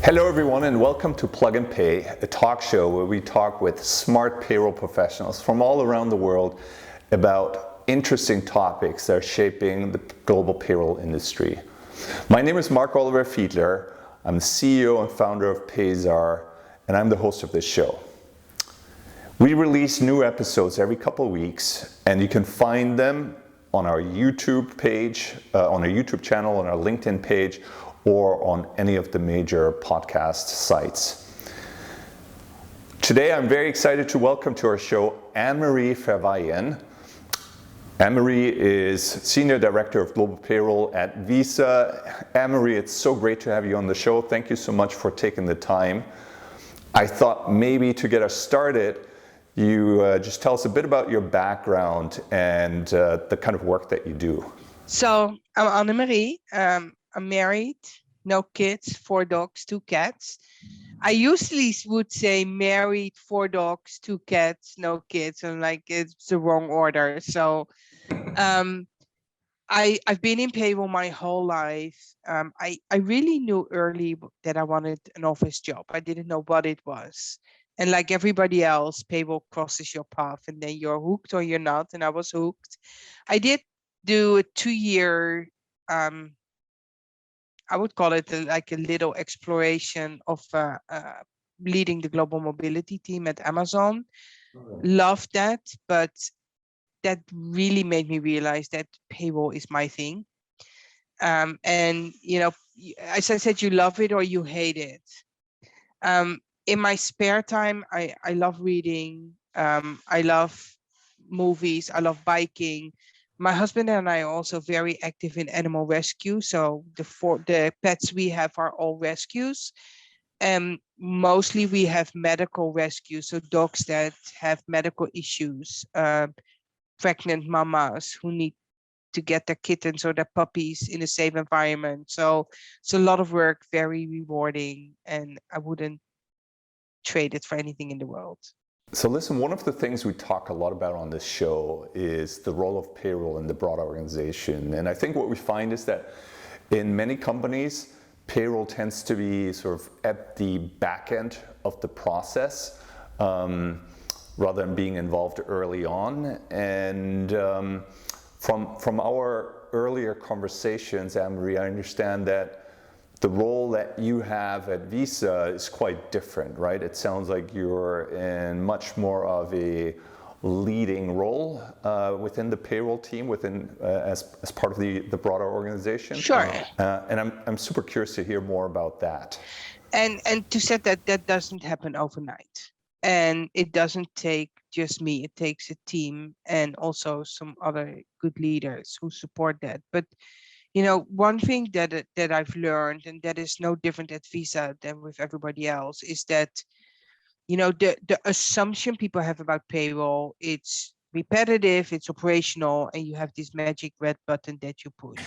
Hello everyone and welcome to Plug and Pay, a talk show where we talk with smart payroll professionals from all around the world about interesting topics that are shaping the global payroll industry. My name is Mark Oliver Fiedler. I'm the CEO and founder of Payzaar, and I'm the host of this show. We release new episodes every couple of weeks, and you can find them on our YouTube page, on our YouTube channel, on our LinkedIn page, or on any of the major podcast sites. Today I'm very excited to welcome to our show Annemarie Verwaaijen. Annemarie is Senior Director of Global Payroll at Visa. Annemarie, it's so great to have you on the show. Thank you so much for taking the time. I thought maybe to get us started, you just tell us a bit about your background and the kind of work that you do. So I'm Annemarie. I'm married, no kids, 4 dogs, 2 cats. I usually would say married, 4 dogs, 2 cats, no kids, and like it's the wrong order. So I've been in payroll my whole life. I really knew early that I wanted an office job. I didn't know what it was. And like everybody else, payroll crosses your path and then you're hooked or you're not. And I was hooked. I did do a 2-year I would call it like a little exploration of leading the global mobility team at Amazon. Loved that, but that really made me realize that payroll is my thing. And you know, as I said, you love it or you hate it. In my spare time, I love reading. I love movies. I love biking. My husband and I are also very active in animal rescue. So the pets we have are all rescues. Mostly we have medical rescue. So dogs that have medical issues, pregnant mamas who need to get their kittens or their puppies in a safe environment. So it's a lot of work, very rewarding, and I wouldn't trade it for anything in the world. So listen, one of the things we talk a lot about on this show is the role of payroll in the broader organization. And I think what we find is that in many companies, payroll tends to be sort of at the back end of the process rather than being involved early on. And from our earlier conversations, Annemarie, I understand that the role that you have at Visa is quite different, right? It sounds like you're in much more of a leading role within the payroll team, as part of the broader organization. Sure. And I'm super curious to hear more about that. And to say that doesn't happen overnight, and it doesn't take just me. It takes a team and also some other good leaders who support that. But you know, one thing that I've learned, and that is no different at Visa than with everybody else, is that, you know, the assumption people have about payroll, it's repetitive, it's operational, and you have this magic red button that you push.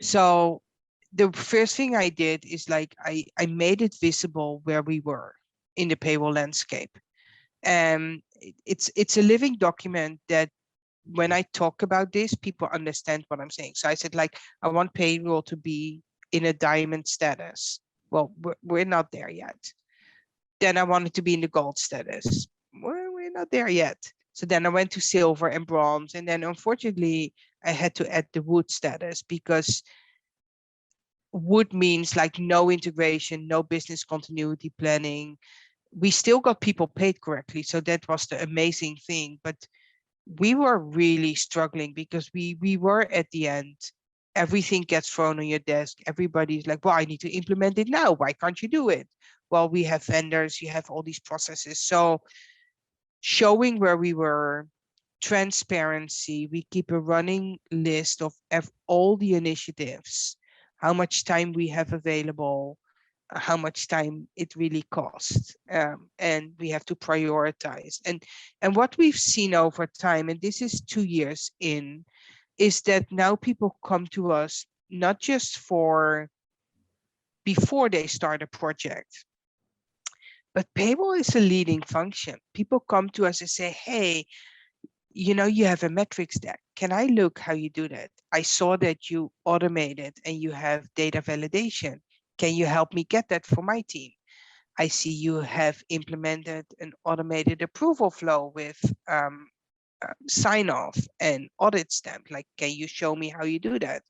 So the first thing I did is like I made it visible where we were in the payroll landscape. It's a living document that when I talk about this, people understand what I'm saying. So I said, like, I want payroll to be in a diamond status. Well, we're not there yet. Then I wanted to be in the gold status. We're not there yet. So then I went to silver and bronze. And then unfortunately, I had to add the wood status because wood means like no integration, no business continuity planning. We still got people paid correctly. So that was the amazing thing. But we were really struggling because we were at the end, everything gets thrown on your desk. Everybody's like, well, I need to implement it now. Why can't you do it? Well, we have vendors, you have all these processes. So showing where we were, transparency, we keep a running list of all the initiatives, how much time we have available, how much time it really costs, and we have to prioritize. And what we've seen over time, and this is 2 years in, is that now people come to us not just for before they start a project, but payroll is a leading function. People come to us and say, hey, you know, you have a metrics deck. Can I look how you do that? I saw that you automated and you have data validation. Can you help me get that for my team? I see you have implemented an automated approval flow with sign off and audit stamp. Like, can you show me how you do that?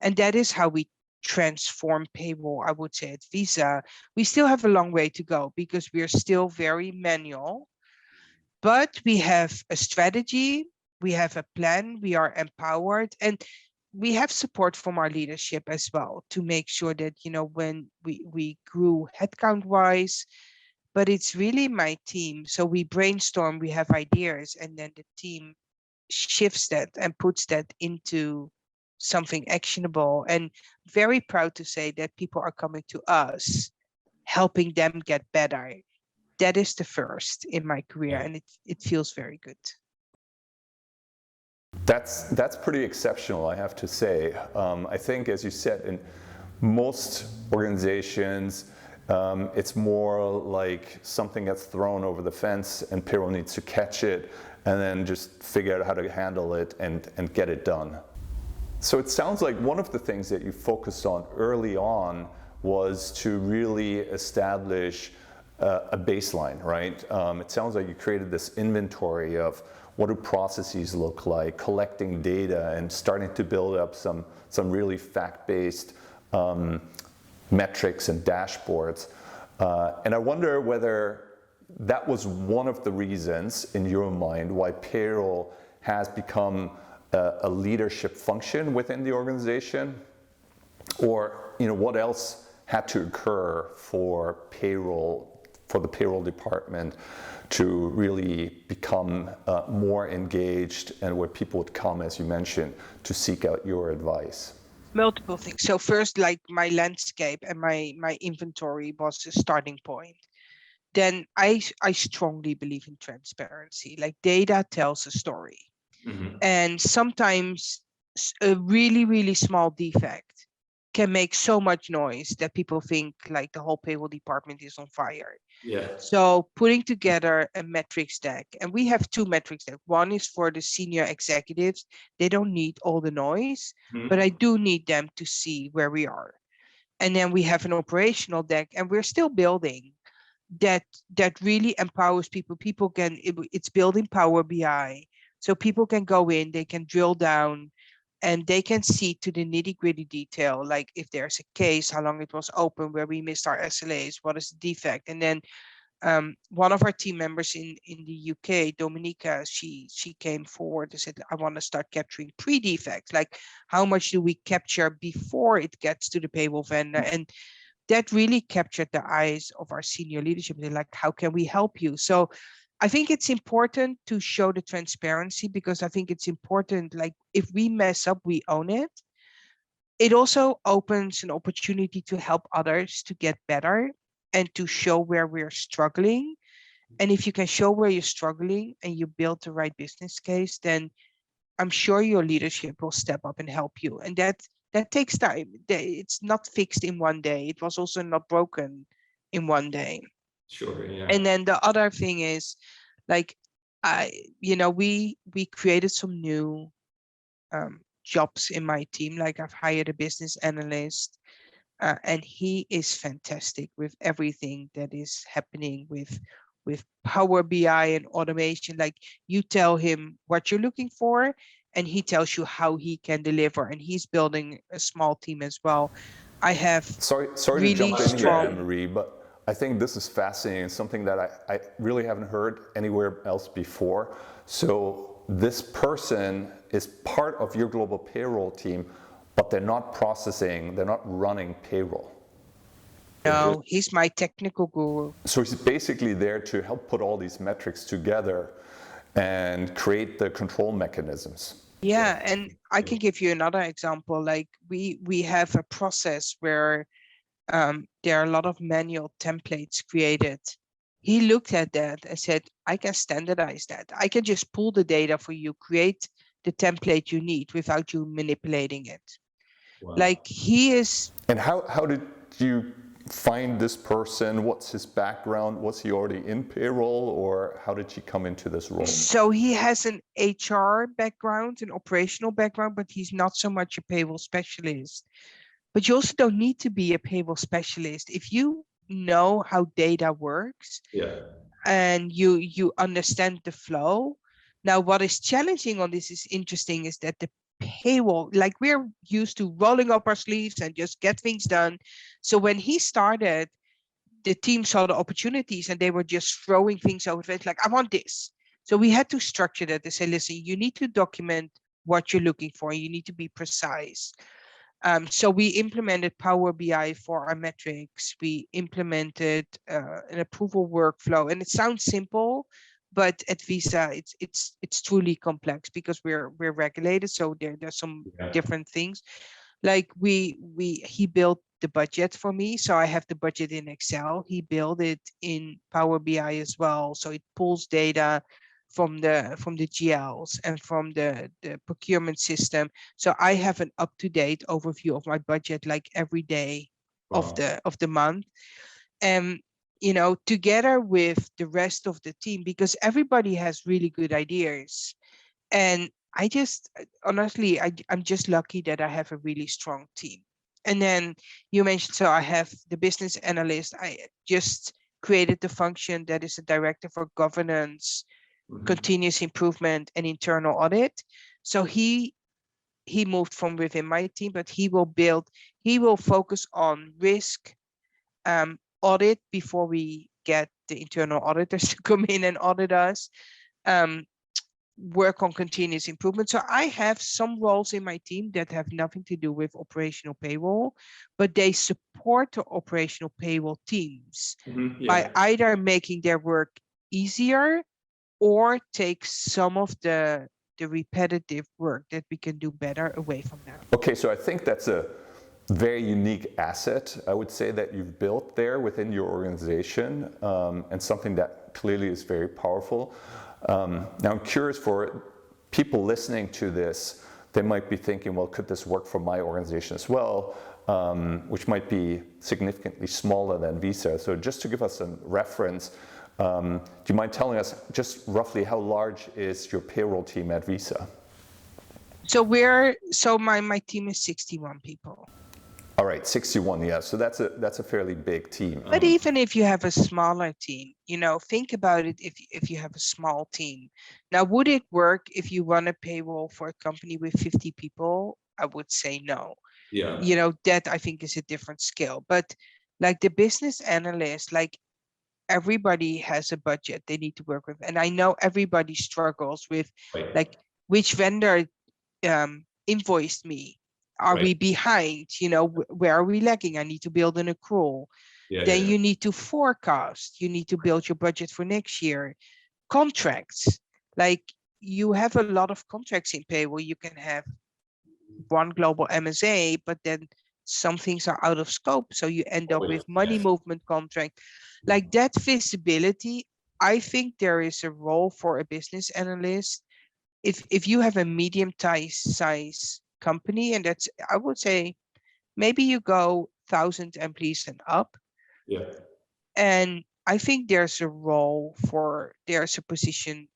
And that is how we transform payroll, I would say, at Visa. We still have a long way to go because we are still very manual, but we have a strategy, we have a plan, we are empowered, and we have support from our leadership as well to make sure that, when we grew headcount wise, but it's really my team. So we brainstorm, we have ideas, and then the team shifts that and puts that into something actionable. And very proud to say that people are coming to us, helping them get better. That is the first in my career, and it feels very good. That's pretty exceptional, I have to say. I think, as you said, in most organizations, it's more like something gets thrown over the fence and payroll needs to catch it and then just figure out how to handle it and get it done. So it sounds like one of the things that you focused on early on was to really establish a baseline, right? It sounds like you created this inventory of what do processes look like, collecting data and starting to build up some really fact-based metrics and dashboards. And I wonder whether that was one of the reasons in your mind why payroll has become a leadership function within the organization, or what else had to occur for the payroll department to really become more engaged, and where people would come, as you mentioned, to seek out your advice? Multiple things. So first, like my landscape and my inventory was a starting point. Then I strongly believe in transparency. Like, data tells a story. And sometimes a really, really small defect can make so much noise that people think like the whole payroll department is on fire. Yeah. So putting together a metrics deck, and we have two metrics deck. One is for the senior executives. They don't need all the noise, but I do need them to see where we are. And then we have an operational deck, and we're still building that really empowers people. People can, it's building Power BI. So people can go in, they can drill down, and they can see to the nitty-gritty detail, like if there's a case, how long it was open, where we missed our SLAs, what is the defect. And then one of our team members in the UK, Dominica, she came forward and said, I want to start capturing pre-defects. Like, how much do we capture before it gets to the payroll vendor? And that really captured the eyes of our senior leadership. They're like, how can we help you? So I think it's important to show the transparency, because I think it's important, like, if we mess up, we own it. It also opens an opportunity to help others to get better and to show where we're struggling. And if you can show where you're struggling and you build the right business case, then I'm sure your leadership will step up and help you. And that takes time. It's not fixed in one day. It was also not broken in one day. Sure, yeah. And then the other thing is, like, we created some new jobs in my team. Like, I've hired a business analyst, and he is fantastic with everything that is happening with Power BI and automation. Like, you tell him what you're looking for, and he tells you how he can deliver. And he's building a small team as well. I have Sorry really to jump in here, strong. Annemarie, but I think this is fascinating, something that I really haven't heard anywhere else before. So this person is part of your global payroll team, but they're not running payroll. No, he's my technical guru. So he's basically there to help put all these metrics together and create the control mechanisms. Yeah, and I can give you another example. Like, we have a process where there are a lot of manual templates created. He looked at that and said, I can standardize that. I can just pull the data for you, create the template you need without you manipulating it. Wow. Like, he is. And how did you find this person? What's his background? Was he already in payroll, or how did he come into this role? So he has an HR background, an operational background, but he's not so much a payroll specialist. but you also don't need to be a payroll specialist. If you know how data works and you understand the flow. Now, what is challenging on this is interesting is that the payroll, like we're used to rolling up our sleeves and just get things done. So when he started, the team saw the opportunities and they were just throwing things over. It's like, I want this. So we had to structure that to say, listen, you need to document what you're looking for. You need to be precise. So we implemented Power BI for our metrics. We implemented an approval workflow, and it sounds simple, but at Visa, it's truly complex because we're regulated. So there's some different things. Like he built the budget for me, so I have the budget in Excel. He built it in Power BI as well, so it pulls data from the GLs and from the procurement system. So I have an up-to-date overview of my budget like every day of the month. And together with the rest of the team, because everybody has really good ideas. And I just honestly, I'm just lucky that I have a really strong team. And then you mentioned, so I have the business analyst. I just created the function that is a director for governance, continuous improvement, and internal audit. So he moved from within my team, but he will focus on risk, audit before we get the internal auditors to come in and audit us, work on continuous improvement. So I have some roles in my team that have nothing to do with operational payroll, but they support the operational payroll teams by either making their work easier or take some of the repetitive work that we can do better away from them. Okay, so I think that's a very unique asset, I would say, that you've built there within your organization, and something that clearly is very powerful. Now I'm curious, for people listening to this, they might be thinking, well, could this work for my organization as well, which might be significantly smaller than Visa. So just to give us some reference, do you mind telling us just roughly how large is your payroll team at Visa? So my team is 61 people. All right, 61, yeah. So that's a fairly big team. But even if you have a smaller team, think about it. If you have a small team, now would it work if you run a payroll for a company with 50 people? I would say no. That I think is a different scale. But like the business analyst, like everybody has a budget they need to work with, and I know everybody struggles with like which vendor invoiced me. Are we behind? Where are we lagging? I need to build an accrual. Then you need to forecast. You need to build your budget for next year. Contracts, like you have a lot of contracts in payroll. You can have one global MSA, but then some things are out of scope. So you end up with money movement contract. Like that visibility, I think there is a role for a business analyst. If you have a medium size company, and that's, I would say, maybe you go 1,000 employees and up. And I think there's a position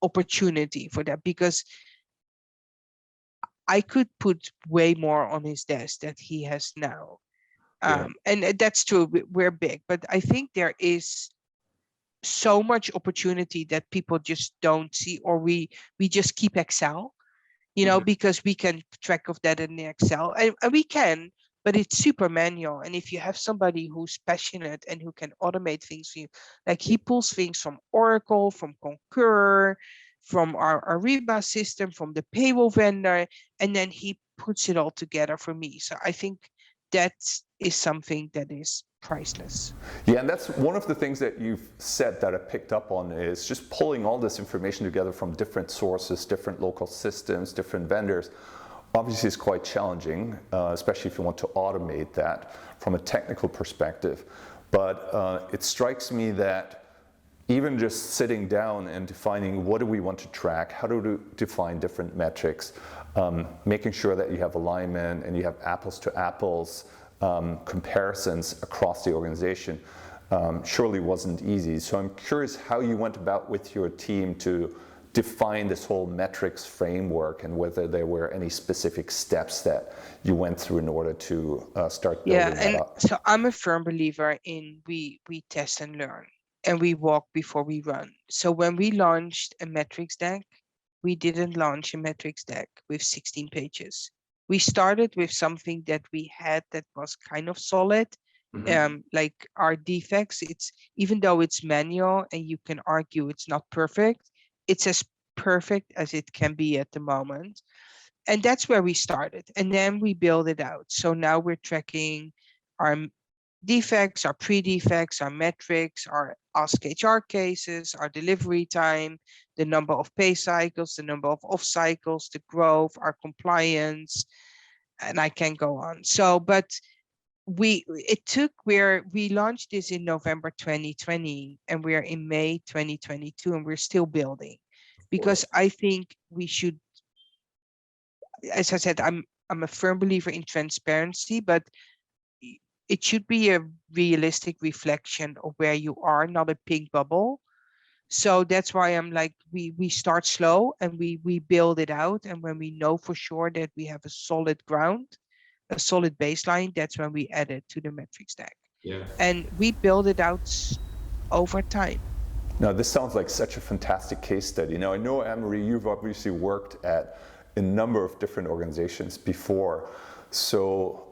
opportunity for that, because I could put way more on his desk that he has now. And that's true, we're big, but I think there is so much opportunity that people just don't see, or we just keep Excel, because we can track of that in the Excel, and we can, but it's super manual. And if you have somebody who's passionate and who can automate things for you, like he pulls things from Oracle, from Concur, from our Ariba system, from the payroll vendor, and then he puts it all together for me. So I think that is something that is priceless. Yeah, and that's one of the things that you've said that I picked up on, is just pulling all this information together from different sources, different local systems, different vendors. Obviously, it's quite challenging, especially if you want to automate that from a technical perspective. But it strikes me that even just sitting down and defining what do we want to track, how do we define different metrics, making sure that you have alignment and you have apples to apples comparisons across the organization, surely wasn't easy. So I'm curious how you went about with your team to define this whole metrics framework, and whether there were any specific steps that you went through in order to start building that and up. so I'm a firm believer in we test and learn, and we walk before we run. So when we launched a metrics deck, we didn't launch a metrics deck with 16 pages. We started with something that we had that was kind of solid, like our defects. It's, even though it's manual and you can argue it's not perfect, it's as perfect as it can be at the moment. And that's where we started. And then we build it out. So now we're tracking our defects, our pre-defects, our metrics, our Ask HR cases, our delivery time, the number of pay cycles, the number of off cycles, the growth, our compliance, and I can go on. So, but we launched this in November 2020, and we're in May 2022, and we're still building, because I think we should, as I said, I'm a firm believer in transparency, but it should be a realistic reflection of where you are, not a pink bubble. So that's why I'm like, we start slow and we build it out, and when we know for sure that we have a solid ground, a solid baseline, that's when we add it to the metrics stack. Yeah. And we build it out over time. Now, this sounds like such a fantastic case study. Now, I know, Annemarie, you've obviously worked at a number of different organizations before. So,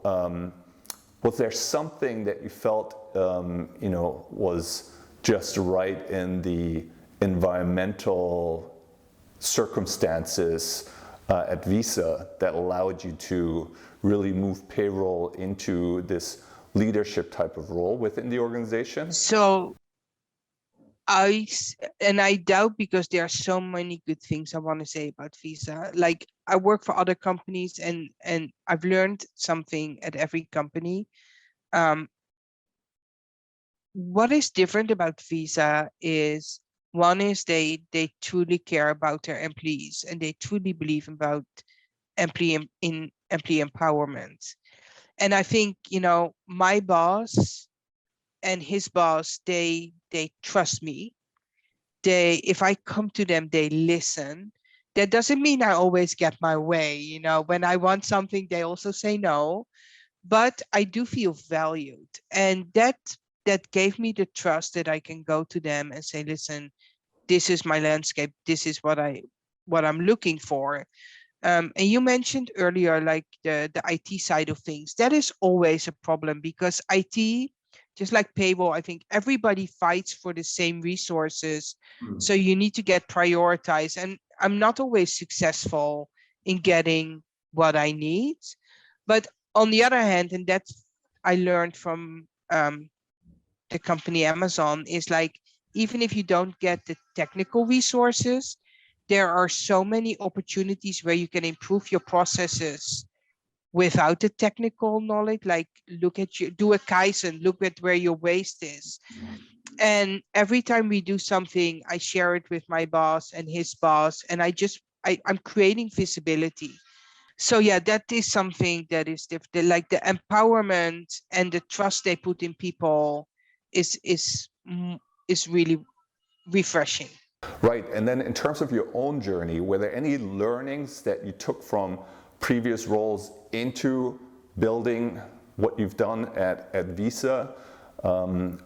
was there something that you felt, was just right in the environmental circumstances at Visa that allowed you to really move payroll into this leadership type of role within the organization? So I doubt, because there are so many good things I want to say about Visa. Like, I work for other companies, and I've learned something at every company. What is different about Visa is, one is they truly care about their employees, and they truly believe about employee empowerment. And I think, my boss and his boss, they trust me. If I come to them, they listen. That doesn't mean I always get my way. When I want something, they also say no, but I do feel valued. And that gave me the trust that I can go to them and say, listen, this is my landscape. This is what I'm looking for. And you mentioned earlier, like the IT side of things. That is always a problem, because IT, just like payroll, I think everybody fights for the same resources. So you need to get prioritized. And I'm not always successful in getting what I need. But on the other hand, and that's I learned from the company Amazon, is like, even if you don't get the technical resources, there are so many opportunities where you can improve your processes without the technical knowledge. Like, do a Kaizen, look at where your waste is. And every time we do something, I share it with my boss and his boss, and I'm creating visibility. So yeah, that is something that is different. Like, the empowerment and the trust they put in people is really refreshing. Right, and then in terms of your own journey, were there any learnings that you took from previous roles into building what you've done at Visa?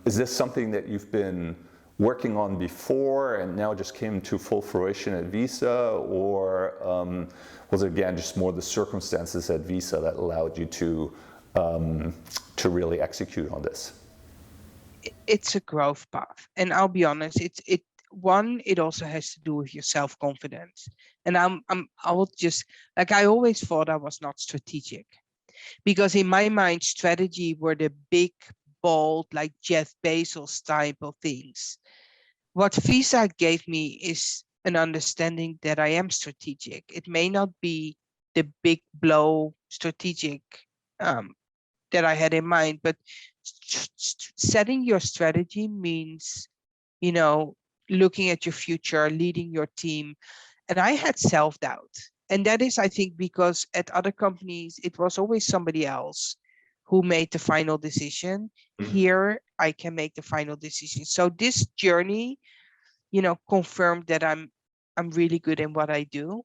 Is this something that you've been working on before and now just came to full fruition at Visa, or was it again just more the circumstances at Visa that allowed you to really execute on this? It's a growth path, and I'll be honest, it also has to do with your self-confidence. And I will just, like, I always thought I was not strategic, because in my mind, strategy were the big, bold, like Jeff Bezos type of things. What Visa gave me is an understanding that I am strategic. It may not be the big blow strategic that I had in mind, but setting your strategy means, looking at your future, leading your team. And I had self-doubt. And that is, I think, because at other companies, it was always somebody else who made the final decision. Here, I can make the final decision. So this journey, confirmed that I'm I'm really good in what I do.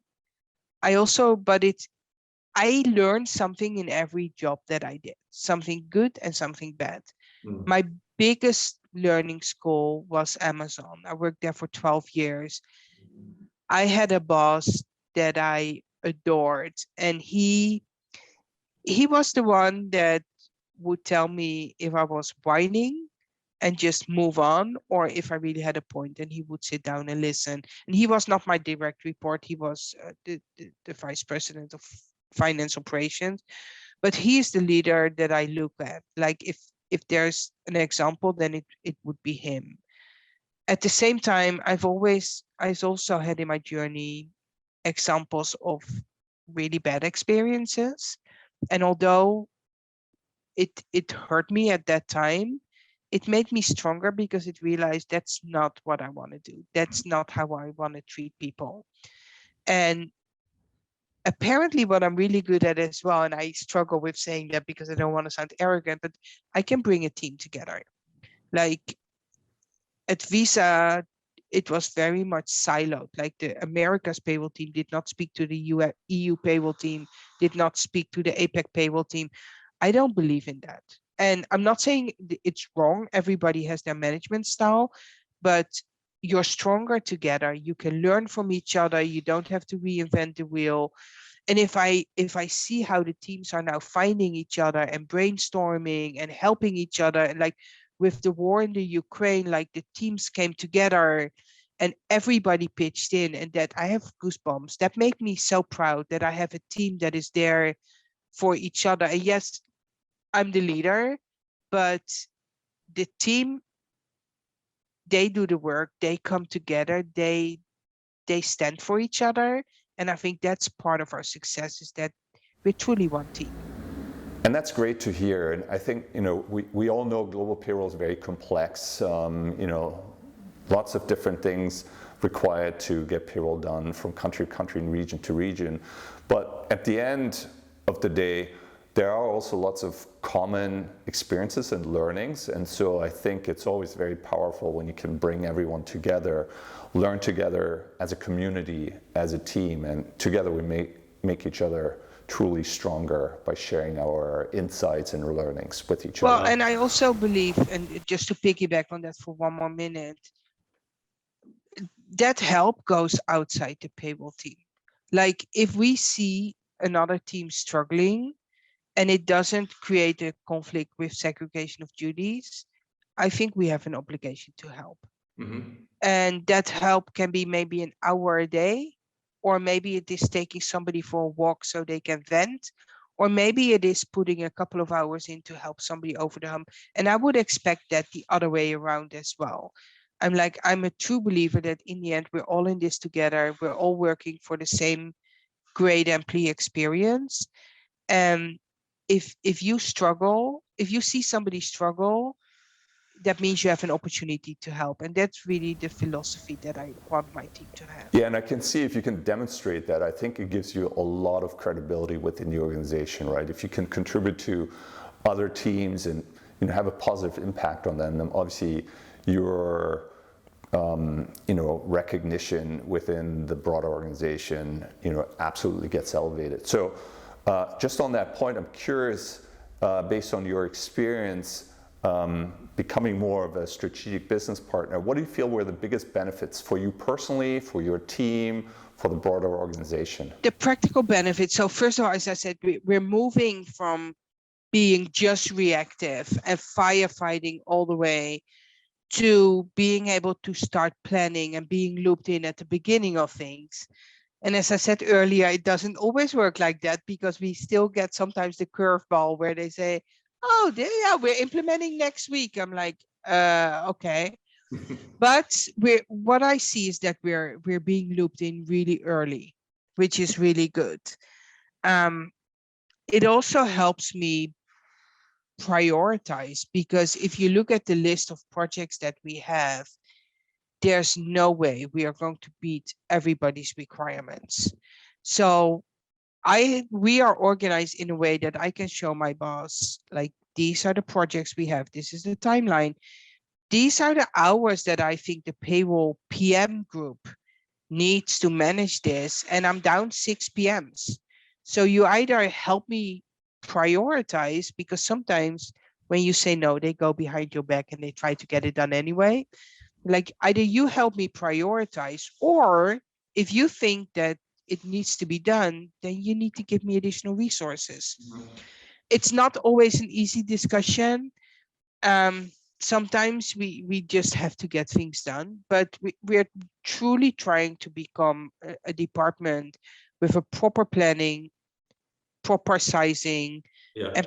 I learned something in every job that I did, something good and something bad. My biggest learning school was Amazon. I worked there for 12 years. I had a boss that I adored, and he was the one that would tell me if I was whining and just move on, or if I really had a point, and he would sit down and listen. And he was not my direct report. He was the vice president of finance operations, but he is the leader that I look at. Like if there's an example, then it would be him. At the same time, I've also had in my journey examples of really bad experiences. And although it hurt me at that time, it made me stronger because it realized that's not what I want to do. That's not how I want to treat people. And apparently what I'm really good at as well, and I struggle with saying that because I don't want to sound arrogant, but I can bring a team together. Like at Visa, it was very much siloed. Like the Americas payroll team did not speak to the EU payroll team, did not speak to the APEC payroll team. I don't believe in that. And I'm not saying it's wrong. Everybody has their management style, but you're stronger together. You can learn from each other. You don't have to reinvent the wheel. And if I see how the teams are now finding each other and brainstorming and helping each other, and like with the war in the Ukraine, like the teams came together and everybody pitched in, and that I have goosebumps. That make me so proud that I have a team that is there for each other. And yes, I'm the leader, but the team, they do the work, they come together, they stand for each other. And I think that's part of our success, is that we're truly one team. And that's great to hear. And I think, we all know global payroll is very complex. Lots of different things required to get payroll done from country to country and region to region. But at the end of the day, there are also lots of common experiences and learnings. And so I think it's always very powerful when you can bring everyone together, learn together as a community, as a team, and together we make each other truly stronger by sharing our insights and learnings with each other. Well, and I also believe, and just to piggyback on that for one more minute, that help goes outside the payroll team. Like if we see another team struggling and it doesn't create a conflict with segregation of duties, I think we have an obligation to help. And that help can be maybe an hour a day, or maybe it is taking somebody for a walk so they can vent, or maybe it is putting a couple of hours in to help somebody over the hump. And I would expect that the other way around as well. I'm a true believer that in the end, we're all in this together. We're all working for the same great employee experience. And if you struggle, if you see somebody struggle, that means you have an opportunity to help. And that's really the philosophy that I want my team to have. Yeah, and I can see if you can demonstrate that, I think it gives you a lot of credibility within the organization, right? If you can contribute to other teams and have a positive impact on them, then obviously your recognition within the broader organization, absolutely gets elevated. So just on that point, I'm curious, based on your experience, becoming more of a strategic business partner, what do you feel were the biggest benefits for you personally, for your team, for the broader organization? The practical benefits. So first of all, as I said, we're moving from being just reactive and firefighting all the way to being able to start planning and being looped in at the beginning of things. And as I said earlier, it doesn't always work like that, because we still get sometimes the curveball where they say, oh, yeah, we're implementing next week. I'm like, okay. But what I see is that we're being looped in really early, which is really good. It also helps me prioritize, because if you look at the list of projects that we have, there's no way we are going to beat everybody's requirements. So we are organized in a way that I can show my boss, like, these are the projects we have. This is the timeline. These are the hours that I think the payroll PM group needs to manage this and I'm down 6 PMs. So you either help me prioritize, because sometimes when you say no, they go behind your back and they try to get it done anyway. Like either you help me prioritize, or if you think that it needs to be done, then you need to give me additional resources. It's not always an easy discussion. Sometimes we just have to get things done, but we're truly trying to become a department with a proper planning, proper sizing, and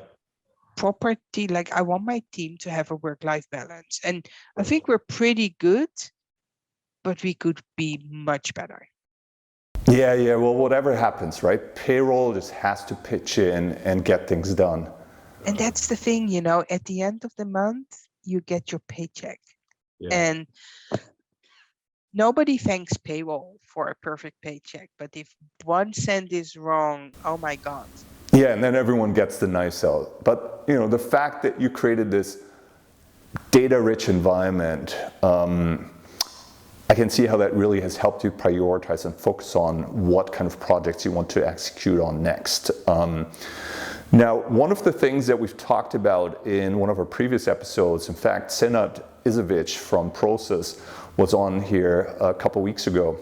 property. Like I want my team to have a work-life balance, and I think we're pretty good, but we could be much better. Yeah. Well, whatever happens, right? Payroll just has to pitch in and get things done. And that's the thing, at the end of the month, you get your paycheck. And nobody thanks payroll for a perfect paycheck. But if 1 cent is wrong, oh my God. Yeah, and then everyone gets the knives out. But the fact that you created this data-rich environment, I can see how that really has helped you prioritize and focus on what kind of projects you want to execute on next. Now, one of the things that we've talked about in one of our previous episodes, in fact, Senad Izovic from Process was on here a couple weeks ago,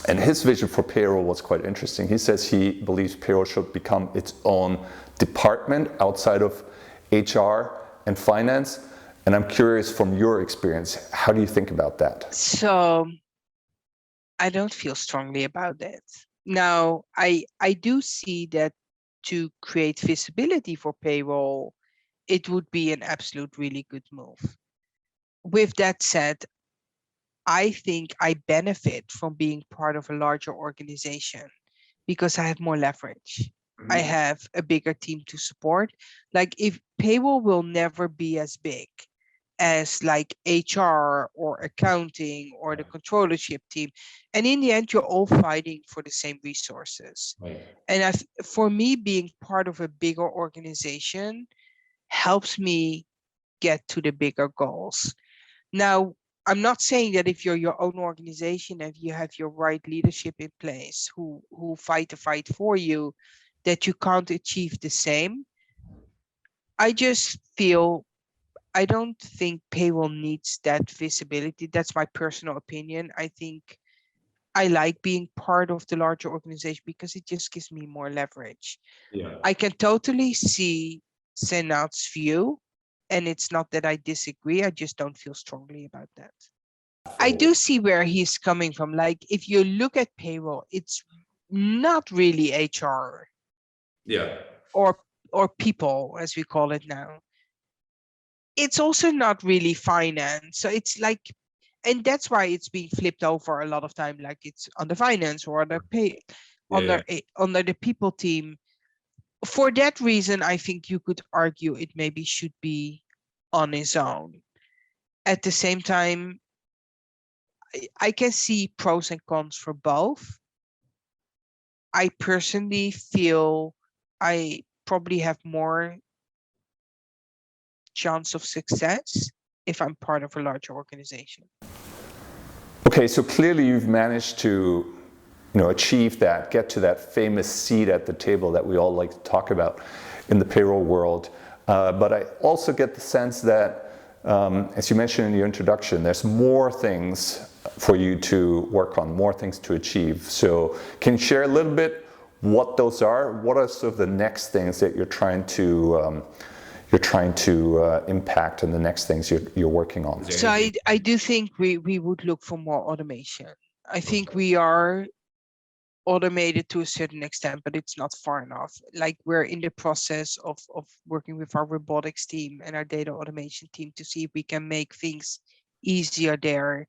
and his vision for payroll was quite interesting. He says he believes payroll should become its own department outside of HR and finance. And I'm curious, from your experience, how do you think about that? So I don't feel strongly about that. Now, I do see that to create visibility for payroll, it would be an absolute really good move. With that said, I think I benefit from being part of a larger organization because I have more leverage. I have a bigger team to support. Like if payroll will never be as big as like HR or accounting or the controllership team. And in the end, you're all fighting for the same resources. And for me, being part of a bigger organization helps me get to the bigger goals. Now, I'm not saying that if you're your own organization, if you have your right leadership in place who fight the fight for you, that you can't achieve the same. I just feel I don't think payroll needs that visibility. That's my personal opinion. I think I like being part of the larger organization because it just gives me more leverage. I can totally see Senat's view, and it's not that I disagree. I just don't feel strongly about that. I do see where he's coming from. Like if you look at payroll, it's not really HR or people, as we call it now. It's also not really finance. So it's like, and that's why it's being flipped over a lot of time. Like it's on the finance or on the pay, under the people team. For that reason, I think you could argue it maybe should be on its own. At the same time, I can see pros and cons for both. I personally feel I probably have more chance of success if I'm part of a larger organization. Okay, so clearly you've managed to achieve that, get to that famous seat at the table that we all like to talk about in the payroll world. But I also get the sense that, as you mentioned in your introduction, there's more things for you to work on, more things to achieve. So can you share a little bit what those are? What are sort of the next things that you're trying to impact, and the next things you're working on? So I do think we would look for more automation. I think we are automated to a certain extent, but it's not far enough. Like we're in the process of working with our robotics team and our data automation team to see if we can make things easier there.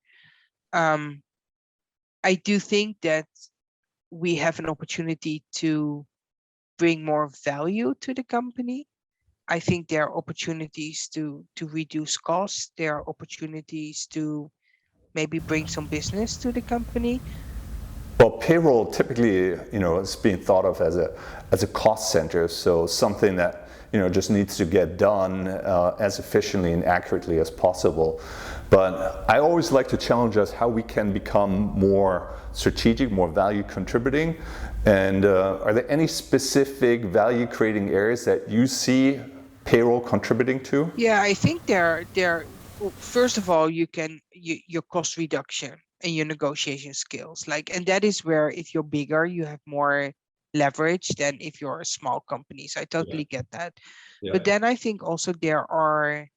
I do think that we have an opportunity to bring more value to the company. I think there are opportunities to reduce costs. There are opportunities to maybe bring some business to the company. Well, payroll typically, is being thought of as a cost center. So something that just needs to get done as efficiently and accurately as possible. But I always like to challenge us how we can become more strategic, more value contributing. And are there any specific value creating areas that you see payroll contributing to? Yeah, I think well, first of all, your cost reduction and your negotiation skills, and that is where if you're bigger, you have more leverage than if you're a small company. So I totally get that. But then I think also there are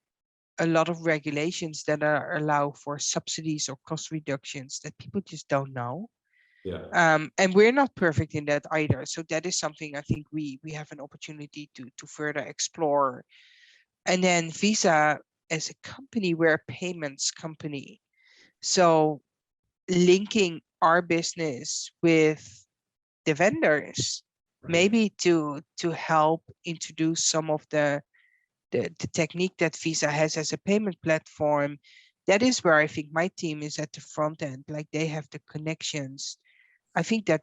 a lot of regulations that allow for subsidies or cost reductions that people just don't know. And we're not perfect in that either. So that is something I think we have an opportunity to further explore. And then Visa as a company, we're a payments company. So linking our business with the vendors, maybe to help introduce some of the technique that Visa has as a payment platform. That is where I think my team is at the front end, they have the connections. I think that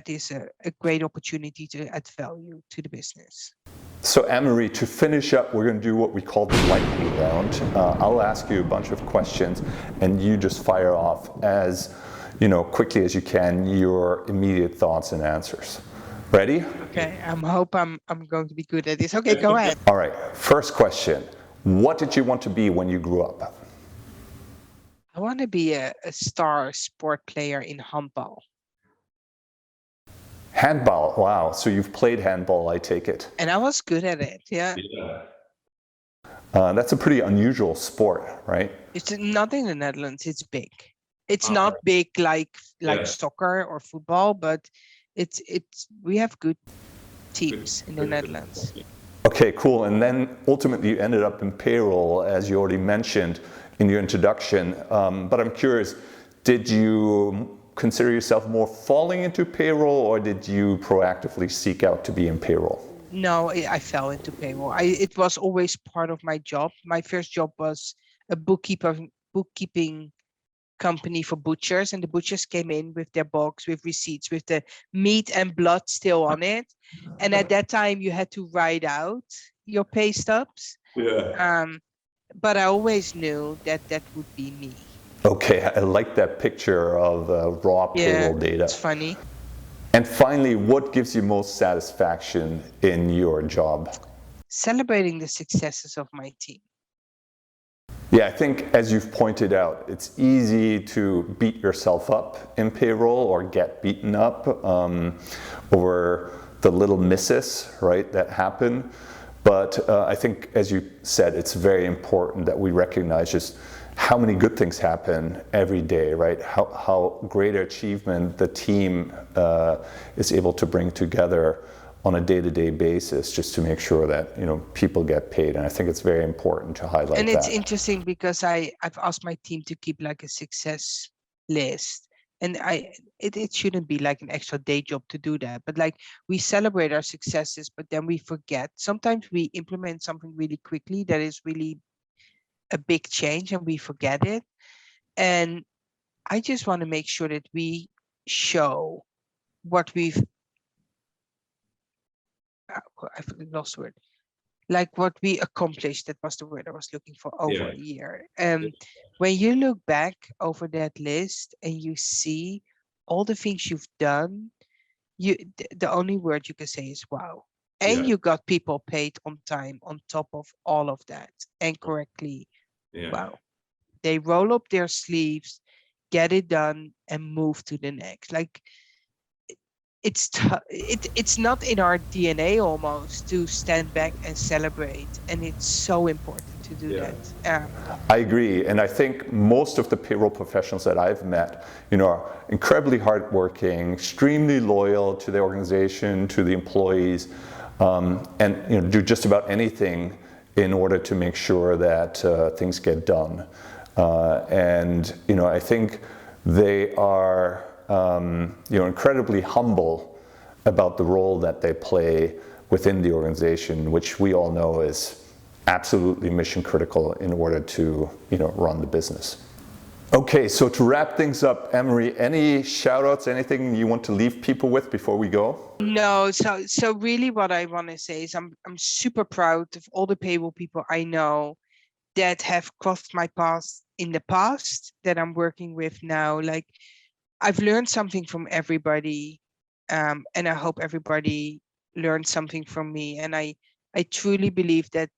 is a great opportunity to add value to the business. So Annemarie, to finish up, we're going to do what we call the lightning round. I'll ask you a bunch of questions, and you just fire off as quickly as you can your immediate thoughts and answers. Ready? Okay. I hope I'm going to be good at this. Okay, go ahead. All right. First question: what did you want to be when you grew up? I want to be a star sport player in handball. Handball. Wow. So you've played handball, I take it. And I was good at it. Yeah. That's a pretty unusual sport, right? It's not in the Netherlands. It's big. It's not big like soccer or football, but we have good teams in the Netherlands. Okay, cool. And then ultimately you ended up in payroll, as you already mentioned in your introduction. But I'm curious, did you consider yourself more falling into payroll, or did you proactively seek out to be in payroll? No, I fell into payroll. It was always part of my job. My first job was a bookkeeping company for butchers, and the butchers came in with their box with receipts with the meat and blood still on it. And at that time, you had to write out your pay stubs. But I always knew that would be me. Okay, I like that picture of raw payroll data. It's funny. And finally, what gives you most satisfaction in your job? Celebrating the successes of my team. Yeah, I think as you've pointed out, it's easy to beat yourself up in payroll or get beaten up over the little misses, right, that happen. But I think, as you said, it's very important that we recognize just how many good things happen every day, right? How great achievement the team is able to bring together on a day-to-day basis, just to make sure that people get paid. And I think it's very important to highlight that. And it's interesting because I've asked my team to keep a success list, and it shouldn't be an extra day job to do that. But we celebrate our successes, but then we forget. Sometimes we implement something really quickly that is really a big change, and we forget it. And I just want to make sure that we show what we've I've lost word. What we accomplished, that was the word I was looking for, over a year. When you look back over that list and you see all the things you've done, the only word you can say is wow. And you got people paid on time on top of all of that, and correctly. Wow. They roll up their sleeves, get it done, and move to the next. It's not in our DNA almost to stand back and celebrate, and it's so important to do that. I agree, and I think most of the payroll professionals that I've met, are incredibly hardworking, extremely loyal to the organization, to the employees, and do just about anything in order to make sure that things get done. And I think they are incredibly humble about the role that they play within the organization, which we all know is absolutely mission critical in order to run the business. Okay, so to wrap things up, Annemarie, any shout outs, anything you want to leave people with before we go? No, so really what I want to say is I'm super proud of all the payroll people I know that have crossed my path in the past that I'm working with now. Like, I've learned something from everybody, and I hope everybody learned something from me. And I truly believe that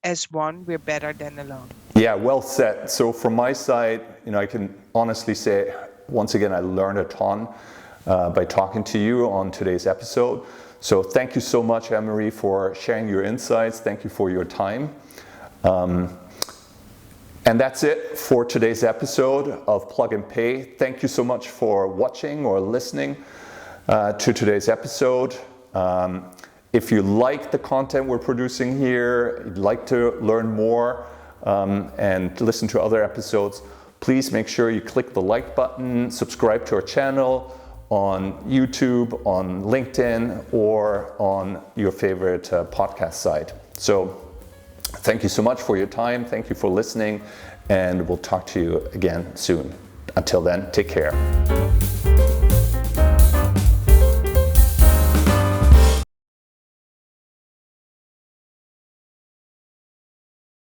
as one, we're better than alone. Yeah, well said. So from my side, I can honestly say, once again, I learned a ton by talking to you on today's episode. So thank you so much, Annemarie, for sharing your insights. Thank you for your time. And that's it for today's episode of Plug and Pay. Thank you so much for watching or listening to today's episode. If you like the content we're producing here, you'd like to learn more and listen to other episodes, please make sure you click the like button, subscribe to our channel on YouTube, on LinkedIn, or on your favorite podcast site. So thank you so much for your time. Thank you for listening, and we'll talk to you again soon. Until then, take care.